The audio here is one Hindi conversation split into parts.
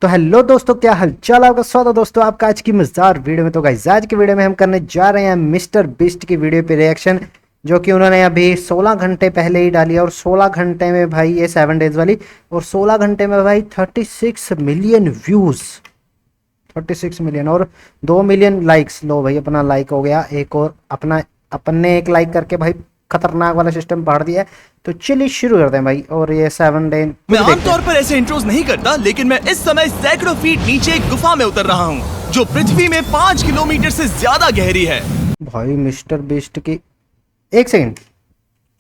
तो हेलो दोस्तों, क्या हालचाल आपका। स्वागत है दोस्तों आपका आज की मजेदार वीडियो में। तो गाइस आज की वीडियो में हम करने जा रहे हैं मिस्टर बीस्ट की वीडियो पे रिएक्शन, जो कि उन्होंने अभी 16 घंटे पहले ही डाली है। और 16 घंटे में भाई ये 7 डेज वाली, और 16 घंटे में भाई 36 मिलियन व्यूज, 36 मिलियन और 2 मिलियन लाइक्स। लो भाई अपना लाइक हो गया एक, और अपना अपन ने एक लाइक करके भाई खतरनाक वाला सिस्टम बढ़ दिया है। तो चलिए शुरू करते हैं भाई। और ये 7 डे मैं आमतौर पर ऐसे इंट्रोज नहीं करता, लेकिन मैं इस समय सैकड़ों फीट नीचे एक गुफा में उतर रहा हूँ, जो पृथ्वी में 5 किलोमीटर से ज्यादा गहरी है। भाई मिस्टर बीस्ट की, एक सेकंड,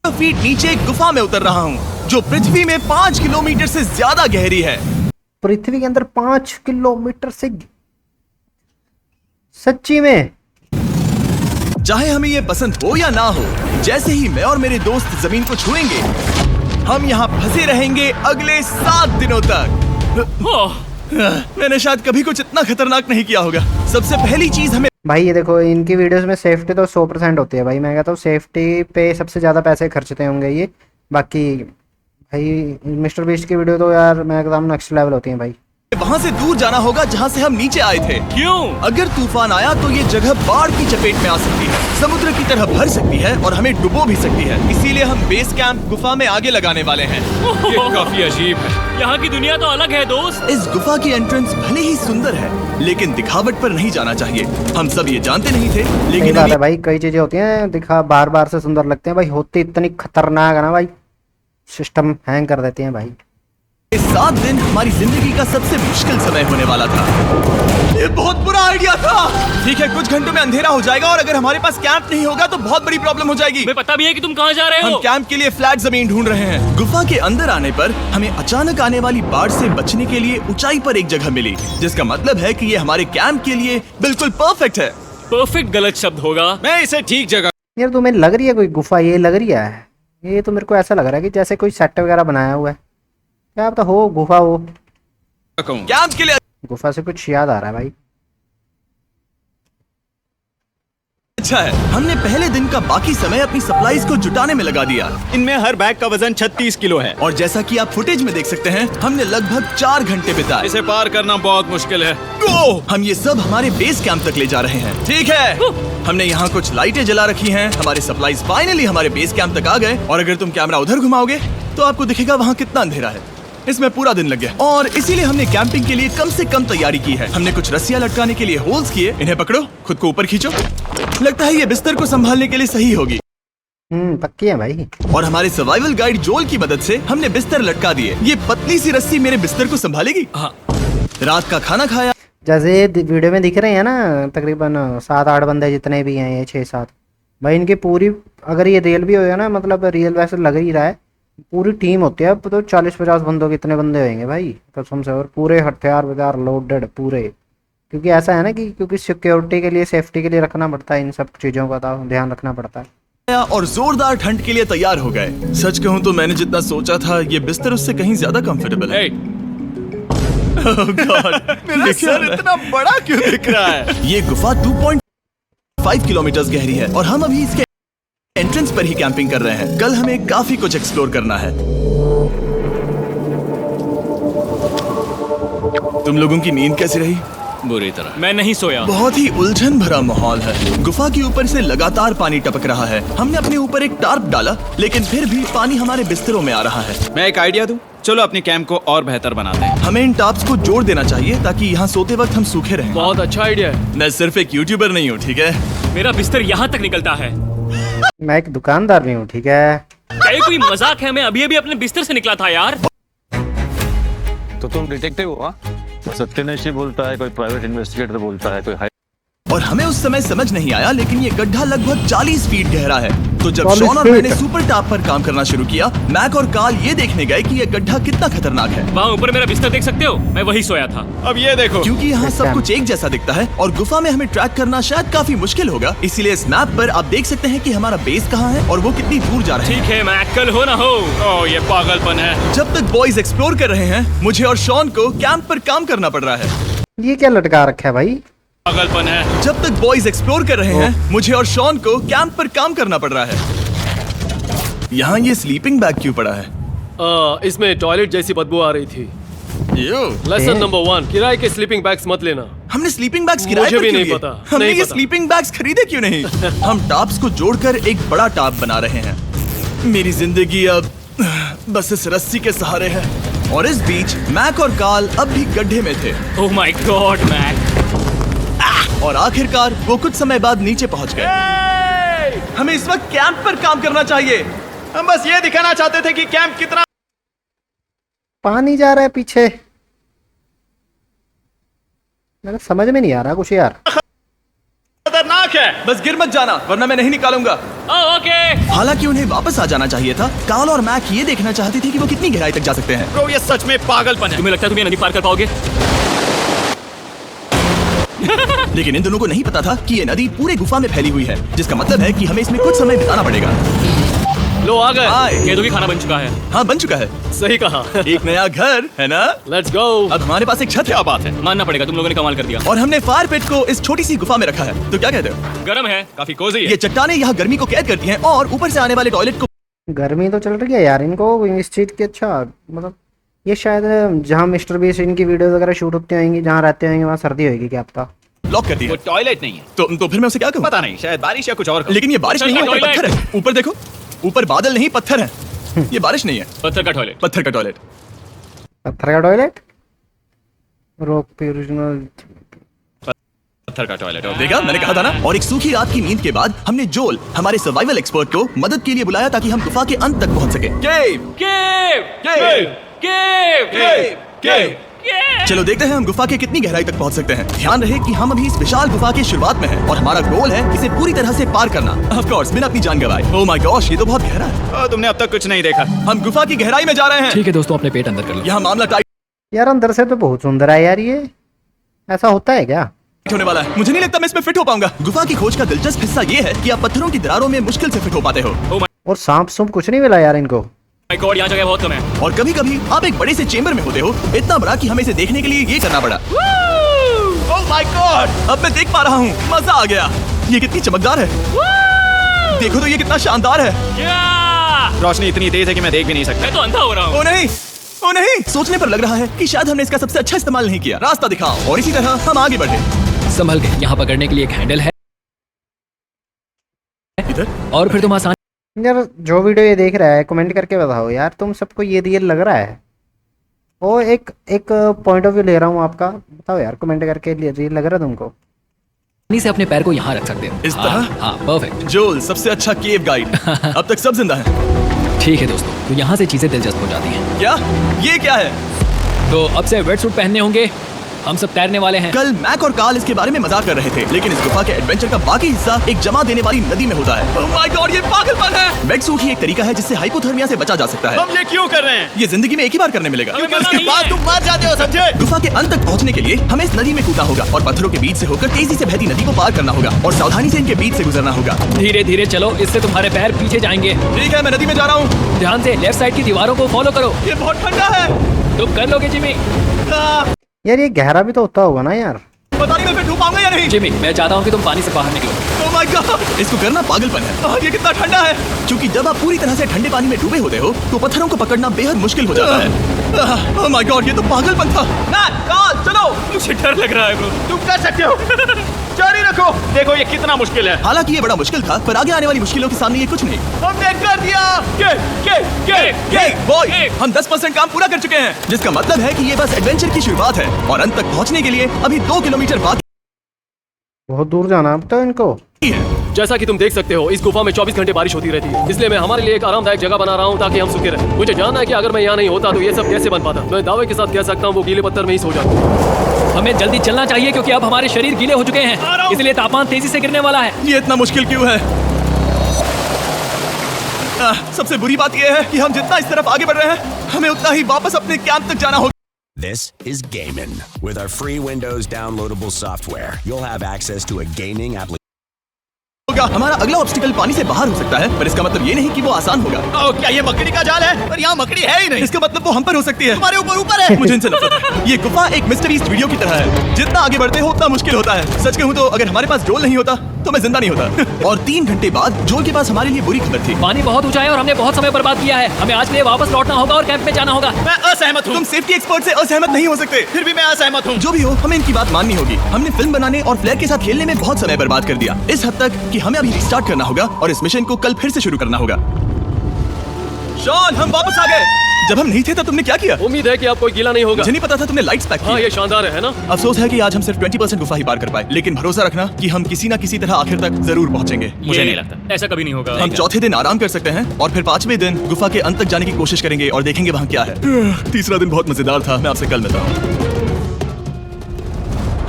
फीट नीचे एक गुफा में उतर रहा हूँ, जो पृथ्वी में 5 किलोमीटर से ज्यादा गहरी है। पृथ्वी के अंदर 5 किलोमीटर से, सच्ची में? चाहे हमें ये पसंद हो या ना हो, जैसे ही मैं और मेरे दोस्त जमीन को छुएंगे, हम यहाँ फंसे रहेंगे अगले 7 दिनों तक। मैंने शायद कभी कुछ इतना खतरनाक नहीं किया होगा। सबसे पहली चीज हमें, भाई ये देखो इनकी वीडियोस में सेफ्टी तो 100% होती है भाई। मैं कहता हूँ सेफ्टी पे सबसे ज़्यादा पैसे खर्चते होंगे ये। बाकी भाई मिस्टर बीस्ट की वीडियो तो यार मैं एकदम नेक्स्ट लेवल होती है भाई। वहाँ से दूर जाना होगा जहाँ से हम नीचे आए थे। क्यों? अगर तूफान आया तो ये जगह बाढ़ की चपेट में आ सकती है, समुद्र की तरह भर सकती है और हमें डुबो भी सकती है। इसीलिए हम बेस कैंप गुफा में आगे लगाने वाले हैं। ये काफी अजीब है। यहाँ की दुनिया तो अलग है दोस्त। इस गुफा की एंट्रेंस भले ही सुंदर है, लेकिन दिखावट पर नहीं जाना चाहिए। हम सब ये जानते नहीं थे, लेकिन बात है भाई, कई चीजें होती हैं दिखा बार बार से सुंदर लगते हैं भाई, होती इतनी खतरनाक है ना भाई, सिस्टम हैंग कर देते हैं भाई। इस 7 दिन हमारी जिंदगी का सबसे मुश्किल समय होने वाला था। ये बहुत बुरा आइडिया था। ठीक है, कुछ घंटों में अंधेरा हो जाएगा, और अगर हमारे पास कैंप नहीं होगा तो बहुत बड़ी प्रॉब्लम हो जाएगी। हमें पता भी है कि तुम कहाँ जा रहे हो। हम कैंप के लिए फ्लैट जमीन ढूंढ रहे हैं। गुफा के अंदर आने पर हमें अचानक आने वाली बाढ़ से बचने के लिए ऊंचाई पर एक जगह मिली, जिसका मतलब है कि ये हमारे कैंप के लिए बिल्कुल परफेक्ट है। परफेक्ट गलत शब्द होगा। मैं इसे ठीक जगह। यार तुम्हें लग रही है कोई गुफा, ये लग रही है, ये तो मेरे को ऐसा लग रहा है कि जैसे कोई सेट वगैरह बनाया हुआ है। क्या पता हो गुफा हो। कैंप के लिए गुफा से कुछ याद आ रहा है भाई। अच्छा है, हमने पहले दिन का बाकी समय अपनी सप्लाईज को जुटाने में लगा दिया। इनमें हर बैग का वजन 36 किलो है। और जैसा कि आप फुटेज में देख सकते हैं, हमने लगभग 4 घंटे बिताए। इसे पार करना बहुत मुश्किल है। हम ये सब हमारे बेस कैंप तक ले जा रहे हैं। ठीक है, हमने यहाँ कुछ लाइटें जला रखी हैं। हमारे सप्लाईज फाइनली हमारे बेस कैंप तक आ गए। और अगर तुम कैमरा उधर घुमाओगे तो आपको दिखेगा वहाँ कितना अंधेरा है। इसमें पूरा दिन लग गया, और इसीलिए हमने कैंपिंग के लिए कम से कम तैयारी की है। हमने कुछ रस्सियां लटकाने के लिए होल्स किए। इन्हें पकड़ो, खुद को ऊपर खींचो। लगता है ये बिस्तर को संभालने के लिए सही होगी। पक्की है भाई। और हमारे सर्वाइवल गाइड जोल की मदद से हमने बिस्तर लटका दिए। ये पतली सी रस्सी मेरे बिस्तर को संभालेगी। हाँ। रात का खाना खाया। जैसे वीडियो में दिख रहे हैं ना, तकरीबन 7-8 बंदे जितने भी हैं, ये 6-7 भाई, इनकी पूरी, अगर ये रियल भी होगा ना, मतलब रियल वैसे लग ही रहा है, पूरी टीम होती है। अब तो 40-50 बंदों के इतने बंदे होंगे भाई कसम से। और पूरे हथियार वथियार लोडेड पूरे, क्योंकि ऐसा है ना कि क्योंकि सिक्योरिटी के लिए, सेफ्टी के लिए रखना पड़ता है, इन सब चीज़ों का तो ध्यान रखना पड़ता है। और जोरदार ठंड के लिए तैयार हो गए। सच कहूँ तो मैंने जितना सोचा था, ये बिस्तर उससे कहीं ज्यादा कंफर्टेबल है। Oh God, मेरा सर इतना बड़ा क्यों दिख रहा है? ये गुफा 2.5 किलोमीटर गहरी है, और हम अभी इसके एंट्रेंस पर ही कैंपिंग कर रहे हैं। कल हमें काफी कुछ एक्सप्लोर करना है। तुम लोगों की नींद कैसी रही? बुरी तरह। मैं नहीं सोया। बहुत ही उलझन भरा माहौल है। गुफा के ऊपर से लगातार पानी टपक रहा है। हमने अपने ऊपर एक टार्प डाला, लेकिन फिर भी पानी हमारे बिस्तरों में आ रहा है। मैं एक आइडिया दूं? चलो अपने कैंप को और बेहतर बनाते हैं। हमें इन टार्प्स को जोड़ देना चाहिए ताकि यहाँ सोते वक्त हम सूखे रहें। बहुत अच्छा आइडिया है। मैं सिर्फ एक यूट्यूबर नहीं हूँ, ठीक है? मेरा बिस्तर यहाँ तक निकलता है। मैं एक दुकानदार भी हूँ, ठीक है? क्या ये कोई मजाक है? मैं अभी अभी अपने बिस्तर से निकला था यार। तो तुम डिटेक्टिव हो? सत्यनेशी बोलता है, कोई प्राइवेट इन्वेस्टिगेटर बोलता है, कोई हाई। और हमें उस समय समझ नहीं आया, लेकिन ये गड्ढा लगभग 40 फीट गहरा है। तो जब 40 शॉन और फीट। मैंने सुपर टॉप पर काम करना शुरू किया, मैक और कार्ल ये देखने गए कि ये गड्ढा कितना खतरनाक है। वहाँ ऊपर मेरा बिस्तर देख सकते हो? मैं वही सोया था। अब ये देखो। क्योंकि यहाँ सब कुछ एक जैसा दिखता है, और गुफा में हमें ट्रैक करना शायद काफी मुश्किल होगा। इसीलिए इस मैप पर आप देख सकते हैं कि हमारा बेस कहाँ है और वो कितनी दूर जा रहा है। ठीक है, मैं कल हो ना हो। ओह, ये पागलपन है। जब तक बॉयज एक्सप्लोर कर रहे हैं, मुझे और शॉन को कैंप पर काम करना पड़ रहा है। ये क्या लटका रखा है भाई? पागलपन है। जब तक बॉयज एक्सप्लोर कर रहे हैं, मुझे और शॉन को कैंप पर काम करना पड़ रहा है। यहाँ ये स्लीपिंग बैग क्यों पड़ा है? इसमें टॉयलेट जैसी बदबू आ रही थी। लेसन नंबर 1, किराए के स्लीपिंग बैग्स मत लेना। हमने स्लीपिंग बैग्स किराए मुझे पर भी क्यों नहीं लिए? पता, हमने नहीं ये पता। स्लीपिंग बैग्स खरीदे क्यों नहीं? हम टॉप्स को जोड़कर एक बड़ा टॉप बना रहे हैं। मेरी जिंदगी अब बस इस रस्सी के सहारे है। और इस बीच मैक और कार्ल अब भी गड्ढे में थे ओह माय गॉड मैक। और आखिरकार वो कुछ समय बाद नीचे पहुंच गए। हमें इस वक्त कैंप पर काम करना चाहिए। हम बस ये दिखाना चाहते थे कि कैंप कितना पानी जा रहा है पीछे। मेरे समझ में नहीं आ रहा कुछ यार। खतरनाक है। बस गिर मत जाना वरना मैं नहीं निकालूंगा। ओके। हालांकि उन्हें वापस आ जाना चाहिए था। कार्ल और मैक ये देखना चाहते थे कि वो कितनी गहराई तक जा सकते हैं। ब्रो ये सच में पागलपन है। तुम्हें लगता है तुम ये नदी पार कर पाओगे? लेकिन इन दोनों को नहीं पता था कि ये नदी पूरे गुफा में फैली हुई है, जिसका मतलब है कि हमें इसमें कुछ समय बिताना पड़ेगा। लो आ गए। हाय। केदू की खाना बन चुका है। हाँ बन चुका है। सही कहा। एक नया घर है ना? Let's go. अब हमारे पास एक छत है। क्या बात है, मानना पड़ेगा तुम लोगों ने कमाल कर दिया। और हमने फायर पिट को इस छोटी सी गुफा में रखा है। तो क्या कहते हो? गर्म है, काफी कोजी है। ये चट्टानें यहाँ गर्मी को कैद करती हैं और ऊपर से आने वाले टॉयलेट को गर्मी तो चल रही है यार इनको इस चीज की। अच्छा मतलब ये शायद जहाँ मिस्टर बीस्ट इनकी वीडियोस वगैरह शूट होती होंगी, जहाँ रहते होंगे वहाँ सर्दी होगी क्या पता। ब्लॉक कर दिया। वो टॉयलेट नहीं है। तो फिर मैं उसे क्या कहूँ? पता नहीं, शायद बारिश या कुछ और। लेकिन ये बारिश नहीं है, ऊपर टॉयलेट। पत्थर है। ऊपर देखो, ऊपर बादल नहीं पत्थर है। ये बारिश नहीं है, पत्थर का टॉयलेट। पत्थर का टॉयलेट। पत्थर का टॉयलेट। रॉक पे ओरिजिनल। पत्थर का टॉयलेट। देखा, मैंने कहा था ना। और एक सूखी रात की नींद के बाद हमने जोल, हमारे सर्वाइवल एक्सपर्ट को मदद के लिए बुलाया ताकि हम गुफा के अंत तक पहुंच सके। केव, केव केव, केव केव, केव। केव। चलो देखते हैं हम गुफा के कितनी गहराई तक पहुंच सकते हैं। ध्यान रहे कि हम अभी इस विशाल गुफा के शुरुआत में हैं और हमारा गोल है इसे पूरी तरह से पार करना। ऑफ कोर्स बिना अपनी जान गंवाए। ओह माय गॉश, ये तो बहुत गहरा है। तुमने अब तक कुछ नहीं देखा। हम गुफा की गहराई में जा रहे हैं। ठीक है दोस्तों, अपने पेट अंदर कर लो। यहाँ मामला टाइट यार अंदर से तो बहुत सुंदर है यार ये। ऐसा होता है क्या? होने वाला है। मुझे नहीं लगता मैं इसमें फिट हो पाऊंगा। गुफा की खोज का दिलचस्प हिस्सा ये है कि आप पत्थरों की दरारों में मुश्किल से फिट हो पाते हो। और सांप सूप कुछ नहीं मिला यार इनको। माय गॉड, यहाँ जगह बहुत कम है। और कभी कभी आप एक बड़े से चेंबर में होते हो, इतना बड़ा कि हमें इसे देखने के लिए ये करना पड़ा। ओह माय गॉड, अब मैं देख पा रहा हूँ। मजा आ गया। ये कितनी चमकदार है। देखो तो ये कितना शानदार है। या! रोशनी इतनी तेज है कि मैं देख भी नहीं सकता। मैं तो अंधा हो रहा हूँ। ओ नहीं, ओ नहीं। सोचने पर लग रहा है कि शायद हमने इसका सबसे अच्छा इस्तेमाल नहीं किया। रास्ता दिखाओ। और इसी तरह हम आगे बढ़े। संभल के, यहाँ पकड़ने के लिए एक हैंडल है इधर और फिर तुम आसान यार जो वीडियो ये देख रहा है कमेंट करके बताओ यार तुम सबको ये रियल लग रहा है। ओ एक पॉइंट ऑफ व्यू ले रहा हूँ आपका, बताओ यार कमेंट करके रियल लग रहा है तुमको? आसानी से अपने पैर को यहाँ रख सकते हो। इस तरह? हाँ परफेक्ट। जोल सबसे अच्छा केव गाइड। अब तक सब जिंदा है। ठीक है दोस्तों, तो यहाँ से चीजें दिलचस्प हो जाती हैं। क्या? ये क्या है? तो अब से वेट सूट पहनने होंगे, हम सब तैरने वाले हैं। कल मैक और कार्ल इसके बारे में मजाक कर रहे थे, लेकिन इस गुफा के एडवेंचर का बाकी हिस्सा एक जमा देने वाली नदी में होता है। ओह माय गॉड, ये पागलपन है। वेट सूट ही एक तरीका है जिससे हाइपोथर्मिया से बचा जा सकता है। हम ये क्यों कर रहे हैं? ये जिंदगी में एक ही बार करने मिलेगा। क्योंकि उसके बाद तुम मर जाते हो, समझे? गुफा के अंत तक पहुंचने के लिए हमें इस नदी में कूदना होगा और पत्थरों के बीच से होकर तेजी से बहती नदी को पार करना होगा और सावधानी से इनके बीच से गुजरना होगा। धीरे धीरे चलो, इससे तुम्हारे पैर पीछे जाएंगे। ठीक है, मैं नदी में जा रहा हूँ। ध्यान से लेफ्ट साइड की दीवारों को फॉलो करो। ये बहुत ठंडा है। तुम कर लोगे जिमी। यार ये गहरा भी तो होता होगा ना यार। पता नहीं मैं फिर डूब पाऊंगा या नहीं। जिमी, मैं चाहता हूँ कि तुम पानी से बाहर निकलो। ओह माय गॉड, इसको करना पागलपन है। और ये कितना ठंडा है। क्योंकि जब आप पूरी तरह से ठंडे पानी में डूबे होते हो तो पत्थरों को पकड़ना बेहद मुश्किल हो जाता है। ओह माय गॉड, ये तो पागलपन था। मैक, कार्ल, चलो। मुझे डर लग रहा है ब्रो। तुम कर सकते हो। जारी रखो। देखो ये कितना मुश्किल है। हालांकि ये बड़ा मुश्किल था, पर आगे आने वाली मुश्किलों के सामने ये कुछ नहीं। हमने कर दिया। बॉय, हम 10% काम पूरा कर चुके हैं, जिसका मतलब है कि ये बस एडवेंचर की शुरुआत है और अंत तक पहुंचने के लिए अभी 2 किलोमीटर बाकी बहुत दूर जाना अब तो इनको। है। जैसा कि तुम देख सकते हो, इस गुफा में 24 घंटे बारिश होती रहती है, इसलिए मैं हमारे लिए एक आरामदायक जगह बना रहा हूँ ताकि हम सूखे रहें। मुझे जानना है कि अगर मैं यहाँ नहीं होता तो ये सब कैसे बन पाता। मैं दावे के साथ कह सकता हूँ वो गीले पत्थर में ही सो जाता। हमें जल्दी चलना चाहिए क्योंकि अब हमारे शरीर गीले हो चुके हैं, इसलिए तापमान तेजी से गिरने वाला है। ये इतना मुश्किल क्यों है? सबसे बुरी बात यह है कि हम जितना इस तरफ आगे बढ़ रहे हैं, हमें उतना ही वापस अपने कैंप तक जाना होगा। This is Gaimin. With our free Windows downloadable software, you'll have access to a gaming application. हमारा अगला ऑब्स्टिकल पानी से बाहर हो सकता है, पर इसका मतलब ये नहीं कि वो आसान होगा। क्या ये मकड़ी का जाल है? पर यहाँ मकड़ी है ही नहीं। इसका मतलब वो हम पर हो सकती है। तुम्हारे ऊपर है। मुझे इनसे नफरत है। ये गुफा एक मिस्टर बीस्ट वीडियो की तरह है। जितना आगे बढ़ते हो उतना मुश्किल होता है। सच कहूँ तो अगर हमारे पास ड्रोन नहीं होता तो मैं जिंदा नहीं होता। और 3 घंटे बाद जोल के पास हमारे लिए बुरी खबर थी। पानी बहुत ऊंचा है और हमने बहुत समय बर्बाद किया है। हमें आज के लिए वापस लौटना होगा और कैंप में जाना होगा। मैं असहमत हूँ। तुम सेफ्टी एक्सपर्ट से असहमत नहीं हो सकते। फिर भी मैं असहमत हूँ। जो भी हो, हमें इनकी बात माननी होगी। हमने फिल्म बनाने और फ्लेयर के साथ खेलने में बहुत समय बर्बाद कर दिया, इस हद तक कि हमें अभी रिस्टार्ट करना होगा और इस मिशन को कल फिर से शुरू करना होगा। शॉन, हम वापस आ गए। जब हम नहीं थे तब तुमने क्या किया? उम्मीद है कि आप कोई गीला नहीं होगा। मुझे नहीं पता था तुमने लाइट्स पैक हाँ, की। ये शानदार है ना? अफसोस है कि आज हम सिर्फ 20% गुफा ही पार कर पाए, लेकिन भरोसा रखना कि हम किसी ना किसी तरह आखिर तक जरूर पहुंचेंगे। मुझे नहीं लगता ऐसा कभी नहीं होगा। हम चौथे दिन आराम कर सकते हैं और फिर 5वें दिन गुफा के अंत तक जाने की कोशिश करेंगे और देखेंगे वहाँ क्या है। तीसरा दिन बहुत मजेदार था। मैं आपसे कल मिलता हूँ।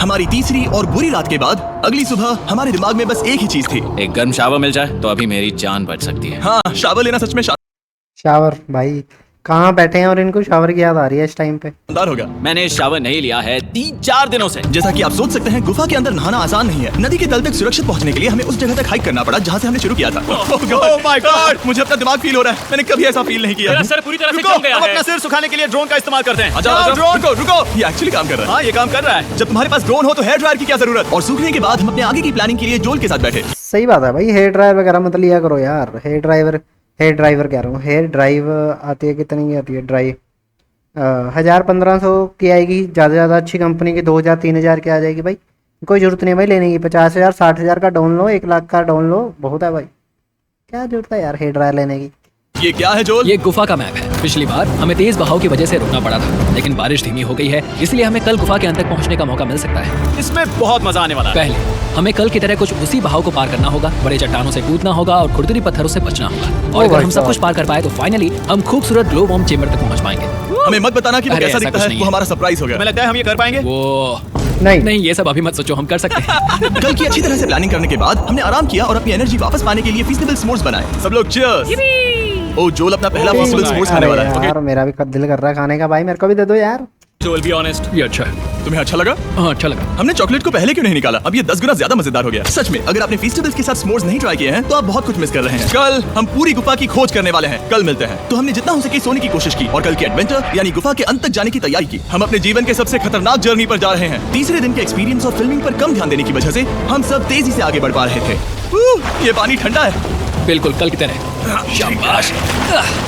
हमारी तीसरी और बुरी रात के बाद अगली सुबह हमारे दिमाग में बस एक ही चीज थी। एक गर्म शावर मिल जाए तो अभी मेरी जान बच सकती है। हाँ, शावर लेना सच में शावर भाई कहाँ बैठे हैं और इनको शावर की याद आ रही है इस टाइम पे। शानदार होगा। मैंने शावर नहीं लिया है 3-4 दिनों से। जैसा कि आप सोच सकते हैं, गुफा के अंदर नहाना आसान नहीं है। नदी के तल तक सुरक्षित पहुंचने के लिए हमें उस जगह तक हाइक करना पड़ा जहाँ से हमने शुरू किया था। Oh my God! मुझे अपना दिमाग फील हो रहा है। मैंने कभी ऐसा फील नहीं किया। मेरा सर पूरी तरह से रुको, जम गया हम है। अपना सिर सुखाने के लिए ड्रोन का इस्तेमाल करते हैं। रुको, रुको, ये एक्चुअली काम कर रहा है। हाँ, ये काम कर रहा है। जब तुम्हारे पास ड्रोन हो तो हेयर ड्रायर की क्या जरूरत? और सूखने के बाद हम अपने आगे की प्लानिंग के लिए जोल के साथ बैठे। सही बात है भाई, हेयर ड्रायर वगैरह मत लिया करो यार। हेयर ड्राइवर कह रहा हूँ, हेयर ड्राइव आती है, कितनी की आती है ड्राइव? 1000-1500 की आएगी, ज़्यादा अच्छी कंपनी की 2000-3000 की आ जाएगी भाई। कोई ज़रूरत नहीं भाई लेने की। 50,000 60,000 का डाउन लो, 1 लाख का डाउन लो, बहुत है भाई। क्या जरूरत है यार हेयर ड्रायर लेने की। ये क्या है जोल? ये गुफा का मैप है। पिछली बार हमें तेज बहाव की वजह से रुकना पड़ा था, लेकिन बारिश धीमी हो गई है, इसलिए हमें कल गुफा के अंत तक पहुंचने का मौका मिल सकता है। इसमें बहुत मजा आने वाला है। पहले हमें कल की तरह कुछ उसी बहाव को पार करना होगा। बड़े चट्टानों से कूदना होगा और खुरदुरी पत्थरों से बचना होगा। और अगर हम सब कुछ पार कर पाए तो फाइनली हम खूबसूरत ग्लो वॉर्म चेंबर तक पहुंच पाएंगे। हमें मत बताना कि वो अरे, कैसा ऐसा दिखता कुछ है। नहीं वो है। हमारा सरप्राइज हो गया। हमें लगता है हम ये कर पाएंगे। वो नहीं नहीं, ये सब अभी मत सोचो, हम कर सकते हैं। कल की अच्छी तरह से प्लानिंग करने के बाद हमने आराम किया और अपनी एनर्जी वापस पाने के लिए फीस्टेबल s'mores बनाए। सब लोग चीयर्स। ओ, जोल अपना पहला फीस्टेबल s'mores खाने वाला है। यार मेरा भी दिल कर रहा है खाने का भाई, मेरे को भी दे दो यार। जोल बी ऑनेस्ट। ये अच्छा है। तुम्हें अच्छा लगा? हाँ, अच्छा लगा। हमने चॉकलेट को पहले क्यों नहीं निकाला? अब ये 10 गुना ज्यादा मजेदार हो गया। सच में, अगर आपने फीस्टेबल्स के साथ s'mores नहीं ट्राई किए हैं तो आप बहुत कुछ मिस कर रहे हैं। कल हम पूरी गुफा की खोज करने वाले हैं। कल मिलते हैं। तो हमने जितना हो सके सोने की कोशिश की और कल की एडवेंचर यानी गुफा के अंत तक जाने की तैयारी की। हम अपने जीवन के सबसे खतरनाक जर्नी पर जा रहे हैं। तीसरे दिन के एक्सपीरियंस और फिल्मिंग पर कम ध्यान देने की वजह से हम सब तेजी से आगे बढ़ पा रहे थे। ये पानी ठंडा है। बिल्कुल कल की तरह। शाबाश।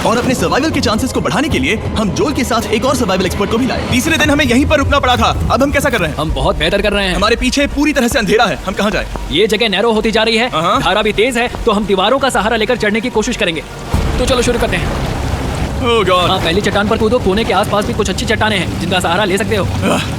और अपने सर्वाइवल के चांसेस को बढ़ाने के लिए हम जोल के साथ एक और सर्वाइवल एक्सपर्ट को भी लाए। तीसरे दिन हमें यहीं पर रुकना पड़ा था। अब हम कैसा कर रहे हैं? हम बहुत बेहतर कर रहे हैं। हमारे पीछे पूरी तरह से अंधेरा है। हम कहाँ जाए? ये जगह नैरो होती जा रही है, हाँ। धारा भी तेज है, तो हम दीवारों का सहारा लेकर चढ़ने की कोशिश करेंगे। तो चलो शुरू करते हैं। ओह गॉड। हाँ, पहली चट्टान पर कूदो। कोने के आसपास भी कुछ अच्छी चट्टानें हैं जिनका सहारा ले सकते हो।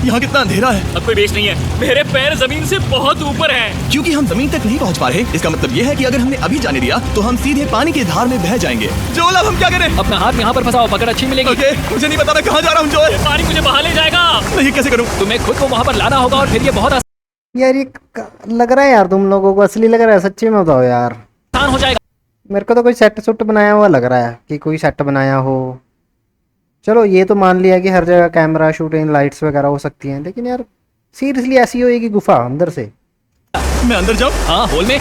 यहाँ कितना अंधेरा है। अब कोई बेस नहीं है। मेरे पैर जमीन से बहुत ऊपर हैं। क्योंकि हम जमीन तक नहीं पहुँच पा रहे, इसका मतलब ये है कि अगर हमने अभी जाने दिया तो हम सीधे पानी की धार में बह जाएंगे। जोल, अब हम क्या करें? अपना हाथ यहाँ पर फंसाओ, पकड़ अच्छी मिलेगी। ओके, मुझे नहीं पता मैं कहाँ जा रहा हूँ जोल। पानी मुझे बहा ले जाएगा। मैं ये कैसे करूँ? तुम्हें खुद को वहाँ पर लाना होगा और फिर ये बहुत यार ये लग रहा है यार तुम लोगों को असली लग रहा है, सच्ची में बताओ यार। आसान हो जाएगा। मेरे को तो कोई सेट सुट बनाया हुआ लग रहा है कि कोई सेट बनाया हो। चलो ये तो मान लिया कि हर जगह कैमरा शूटिंग लाइट्स वगैरह हो सकती हैं, लेकिन यार सीरियसली ऐसी होएगी गुफा अंदर से? मैं अंदर जाऊँ? हाँ, होल में।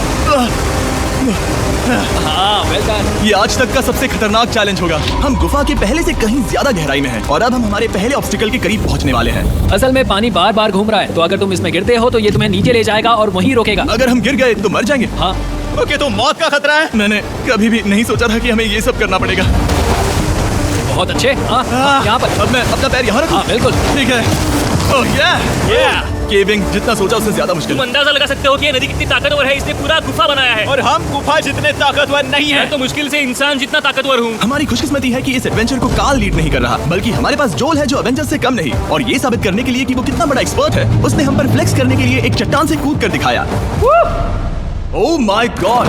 हाँ, वेल डन। ये आज तक का सबसे खतरनाक चैलेंज होगा। हम गुफा के पहले से कहीं ज्यादा गहराई में हैं और अब हम हमारे पहले ऑब्स्टिकल के करीब पहुंचने वाले हैं। असल में पानी बार बार घूम रहा है, तो अगर तुम इसमें गिरते हो तो ये तुम्हें नीचे ले जाएगा और वहीं रोकेगा। अगर हम गिर गए तो मर जाएंगे। हाँ, ओके, तो मौत का खतरा है। मैंने कभी भी नहीं सोचा था कि हमें ये सब करना पड़ेगा। बहुत अच्छे। हाँ, यहाँ पर। अब मैं अपना पैर यहाँ रखूँ? हाँ, बिल्कुल। ठीक है। ओह yeah! केविंग जितना सोचा उससे ज्यादा मुश्किल तुम है। अंदाजा लगा सकते हो कि ये नदी कितनी ताकतवर है। इसने पूरा गुफा बनाया है और हम गुफा जितने ताकतवर नहीं है। तो मुश्किल से इंसान जितना ताकतवर हूँ। हमारी खुशकिस्मती है कि इस एडवेंचर को काल लीड नहीं कर रहा, बल्कि हमारे पास जोल है जो एवेंजर्स से कम नहीं। और ये साबित करने के लिए कि वो कितना बड़ा एक्सपर्ट है, उसने हम पर फ्लेक्स करने के लिए एक चट्टान से कूद कर दिखाया। ओह माय गॉड,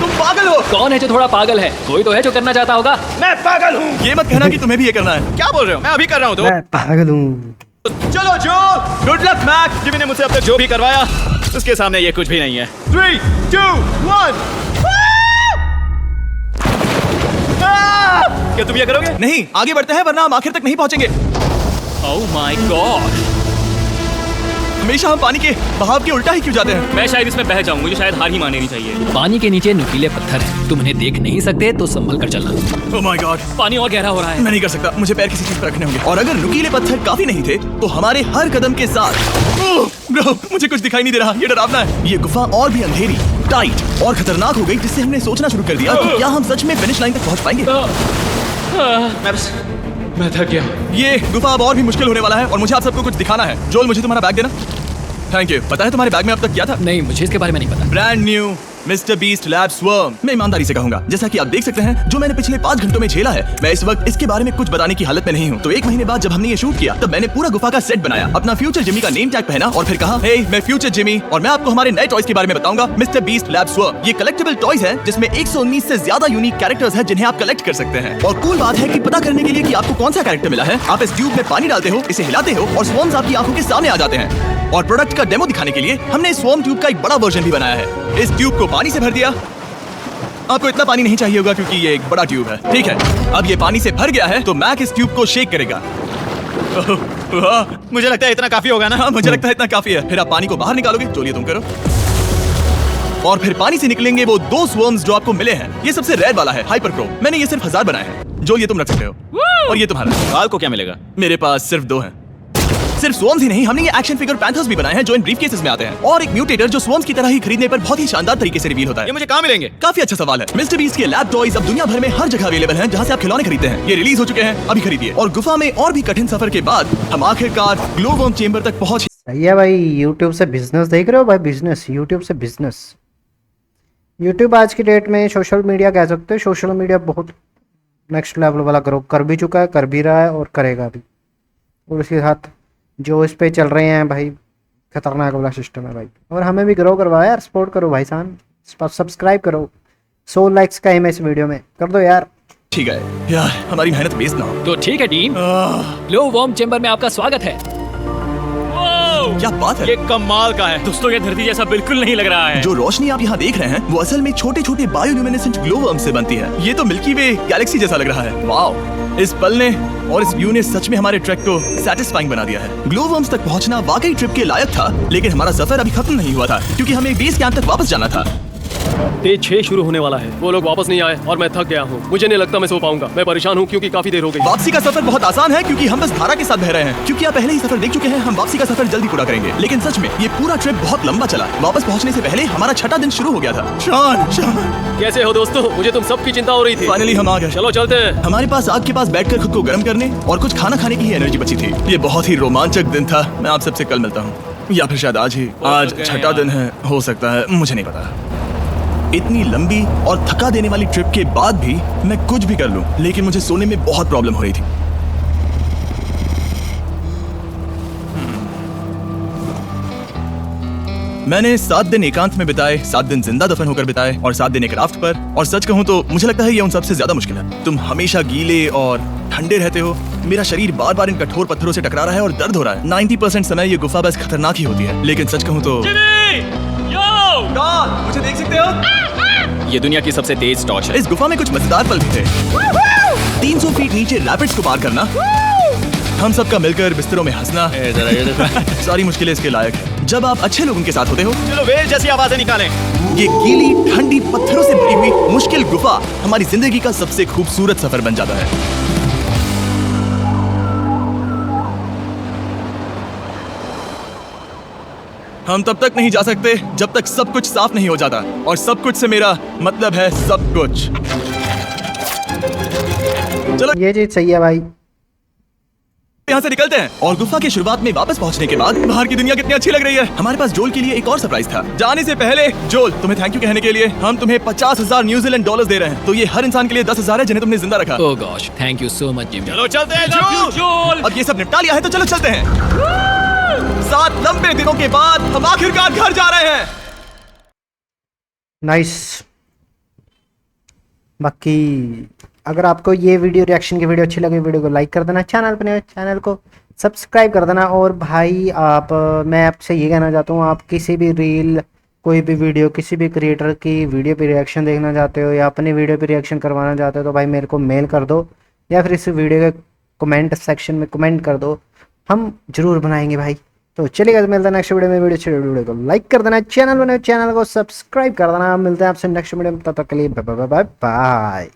तुम पागल हो। कौन है जो थोड़ा पागल है? कोई तो है जो करना चाहता होगा। मैं पागल हूँ। ये मत कहना कि तुम्हें भी ये करना है। क्या बोल रहे हो? मैं अभी कर रहा हूँ। तो मैं पागल हूँ। चलो जो, गुड लक मैक। जिमी ने मुझसे अब तक जो भी करवाया उसके सामने ये कुछ भी नहीं है। 3, 2, 1। क्या तुम ये करोगे? नहीं, आगे बढ़ते हैं वरना हम आखिर तक नहीं पहुंचेंगे। ओह माय गॉड, हमेशा हम पानी के बहाव के उल्टा ही क्यों जाते हैं? मैं शायद इसमें बह जाऊं। मुझे शायद हार ही मान लेनी चाहिए। पानी के नीचे नुकीले पत्थर हैं, तुम इन्हें देख नहीं सकते तो संभल कर चलना। ओह माय गॉड, पानी और गहरा हो रहा है। मैं नहीं कर सकता। मुझे पैर किसी चीज पर रखने होंगे। और अगर नुकीले पत्थर काफी नहीं थे तो हमारे हर कदम के साथ ब्रो, मुझे कुछ दिखाई नहीं दे रहा, ये डरावना है। ये गुफा और भी अंधेरी, टाइट और खतरनाक हो गई, जिससे हमने सोचना शुरू कर दिया कि क्या हम सच में फिनिश लाइन तक पहुंच पाएंगे। मैं थक गया। ये गुफा अब और भी मुश्किल होने वाला है और मुझे आप सबको कुछ दिखाना है। जोल, मुझे तुम्हारा बैग देना। Thank you. पता है तुम्हारे बैग में अब तक क्या था? नहीं, मुझे इसके बारे में नहीं पता। Brand new mister beast lab swarm. मैं ईमानदारी से कहूंगा, जैसा कि आप देख सकते हैं, जो मैंने पिछले 5 घंटों में झेला है, मैं इस वक्त इसके बारे में कुछ बताने की हालत में नहीं हूँ। तो 1 महीने बाद जब हमने ये शूट किया, तब मैंने पूरा गुफा का सेट बनाया, अपना फ्यूचर जिमी का नेम टैग पहना और फिर कहा, हे मैं फ्यूचर जिमी और मैं आपको हमारे नए टॉयज के बारे में बताऊंगा, मिस्टर बीस्ट लैब स्वर्म। ये कलेक्टेबल टॉयज है जिसमें 119 से ज्यादा यूनिक कैरेक्टर्स हैं जिन्हें आप कलेक्ट कर सकते हैं। और कूल बात है कि पता करने के लिए कि आपको कौन सा कैरेक्टर मिला है, आप इस ट्यूब में पानी डालते हो, इसे हिलाते हो और स्वर्म्स आपकी आंखों के सामने आ जाते हैं। और प्रोडक्ट का डेमो दिखाने के लिए हमने स्वॉर्म ट्यूब का एक बड़ा वर्जन भी बनाया है। इस ट्यूब को पानी से भर दिया। आपको इतना पानी नहीं चाहिए होगा क्योंकि ये एक बड़ा ट्यूब है, ठीक है। अब ये पानी से भर गया है तो मैक इस ट्यूब को शेक करेगा। मुझे लगता है इतना काफी होगा ना? हाँ, मुझे लगता है इतना काफी है। फिर आप पानी को बाहर निकालोगे, जो ये तुम करो। और फिर पानी से निकलेंगे वो 2 स्वर्म्स जो आपको मिले हैं। ये सबसे रेयर वाला है, हाइपरक्रो। मैंने ये सिर्फ 1000 बनाए हैं। जो ये तुम रख सकते हो और ये तुम्हारा। बाल को क्या मिलेगा? मेरे पास सिर्फ 2 हैं। सिर्फ स्वॉर्म्स ही नहीं, हमने ये एक्शन फिगर पैंथर्स भी बनाए हैं जो इन ब्रीफकेसेस में आते हैं, और एक म्यूटेटर जो स्वॉर्म्स की तरह ही खरीदने पर बहुत ही शानदार तरीके से रिवील होता है। ये मुझे कहाँ मिलेंगे? काफी अच्छा सवाल है। मिस्टर बीस्ट के लैब टॉयज अब दुनिया भर में हर जगह अवेलेबल हैं जहां से आप खिलौने खरीदते हैं। ये रिलीज हो चुके हैं, अभी खरीदिए। और गुफा में और भी कठिन सफर के बाद हम आखिरकार ग्लो वर्म चेंबर तक पहुंच। सही है भाई। यूट्यूब से बिजनेस देख रहे हो भाई? बिजनेस, यूट्यूब से बिजनेस। यूट्यूब आज की डेट में सोशल मीडिया कह सकते हो, सोशल मीडिया बहुत नेक्स्ट लेवल वाला ग्रो कर भी चुका है, कर भी रहा है और करेगा भी। और उसके साथ जो इस पे चल रहे हैं भाई, खतरनाक वाला सिस्टम है भाई। और हमें भी ग्रो करवाया यार, सपोर्ट करो भाई साहब, सब्सक्राइब करो। 100 लाइक्स का एम इस वीडियो में कर दो यार। ठीक है यार, हमारी मेहनत वेस्ट ना हो। तो ठीक है टीम, ग्लो वर्म चेंबर में आपका स्वागत है। क्या बात है, ये कमाल का है दोस्तों, ये धरती जैसा बिल्कुल नहीं लग रहा है। जो रोशनी आप यहाँ देख रहे हैं वो असल में छोटे छोटे बायोल्यूमिनेसेंट ग्लो वर्म से बनती है। ये तो मिल्की वे गैलेक्सी जैसा लग रहा है। वाओ, इस पल ने और इस व्यू ने सच में हमारे ट्रैक को सैटिस्फाइंग बना दिया है। ग्लो वर्म्स तक पहुंचना वाकई ट्रिप के लायक था, लेकिन हमारा सफर अभी खत्म नहीं हुआ था क्योंकि हमें बेस कैंप तक वापस जाना था। डे 6 शुरू होने वाला है। वो लोग वापस नहीं आए और मैं थक गया हूँ। मुझे नहीं लगता मैं सो पाऊंगा। मैं परेशान हूँ क्योंकि काफी देर हो गई। वापसी का सफर बहुत आसान है क्योंकि हम बस धारा के साथ बह रहे हैं। क्योंकि आप पहले ही सफर देख चुके हैं, हम वापसी का सफर जल्दी पूरा करेंगे। लेकिन सच में ये पूरा ट्रिप बहुत लंबा चला। वापस पहुंचने से पहले हमारा 6वां दिन शुरू हो गया था। शान, कैसे हो दोस्तों? मुझे तुम सबकी चिंता हो रही थी। फाइनली हम आ गए। चलो चलते हैं। हमारे पास आग के पास बैठकर खुद को गर्म करने और कुछ खाना खाने की ही एनर्जी बची थी। ये बहुत ही रोमांचक दिन था। मैं आप सबसे कल मिलता हूँ, या फिर शायद आज ही। आज 6वां दिन है, हो सकता है, मुझे नहीं पता। इतनी लंबी और थका देने वाली ट्रिप के बाद भी मैं कुछ भी कर लूं, लेकिन मुझे सोने में बहुत प्रॉब्लम हो रही थी। मैंने 7 दिन एकांत में बिताए, 7 दिन जिंदा दफन होकर बिताए और 7 दिन एक राफ्ट पर। और सच कहूं तो मुझे लगता है ये उन सबसे ज्यादा मुश्किल है। तुम हमेशा गीले और ठंडे रहते हो। मेरा शरीर बार बार इन कठोर पत्थरों से टकरा रहा है और दर्द हो रहा है। 90% समय ये गुफा बस खतरनाक ही होती है। लेकिन सच कहूं तो डॉन, मुझे देख सकते हो? ये दुनिया की सबसे तेज टॉर्च है। इस गुफा में कुछ मजेदार पल भी थे। 300 फीट नीचे रैपिड्स को पार करना, हम सबका मिलकर बिस्तरों में हंसना, सारी मुश्किलें इसके लायक है जब आप अच्छे लोगों के साथ होते हो। चलो वेल जैसी आवाजें निकालें। ये गीली ठंडी पत्थरों से भरी हुई मुश्किल गुफा हमारी जिंदगी का सबसे खूबसूरत सफर बन जाता है। हम तब तक नहीं जा सकते जब तक सब कुछ साफ नहीं हो जाता, और सब कुछ से मेरा मतलब है सब कुछ। चलो ये चीज सही है भाई। यहाँ से निकलते हैं। और गुफा के शुरुआत में वापस पहुंचने के बाद बाहर की दुनिया कितनी अच्छी लग रही है। हमारे पास जोल के लिए एक और सरप्राइज था। जाने से पहले जोल, तुम्हें थैंक यू कहने के लिए हम तुम्हें 50,000 न्यूजीलैंड डॉलर्स दे रहे हैं। तो ये हर इंसान के लिए 10,000 है जिन्हें तुमने जिंदा रखा। Oh gosh, thank you so much Jimmy. चलो चलते हैं जोल। अब ये सब निपटा लिया है तो चलो चलते हैं। 7 लंबे दिनों के बाद हम आखिरकार घर जा रहे हैं। नाइस। बाकी अगर आपको ये वीडियो रिएक्शन की वीडियो अच्छी लगी, वीडियो को लाइक कर देना, चैनल पर नहीं हो चैनल को सब्सक्राइब कर देना। और भाई मैं आपसे ये कहना चाहता हूँ, आप किसी भी रील, कोई भी वीडियो, किसी भी क्रिएटर की वीडियो पे रिएक्शन देखना चाहते हो या अपनी वीडियो पे रिएक्शन करवाना चाहते हो तो भाई मेरे को मेल कर दो या फिर इस वीडियो के कमेंट सेक्शन में कमेंट कर दो, हम जरूर बनाएंगे भाई। तो चलिएगा, तो मिलता है नेक्स्ट वीडियो में। वीडियो को लाइक कर देना, चैनल बने चैनल को सब्सक्राइब कर देना। मिलते हैं आपसे नेक्स्ट वीडियो में, तब तक के लिए बाय बाय।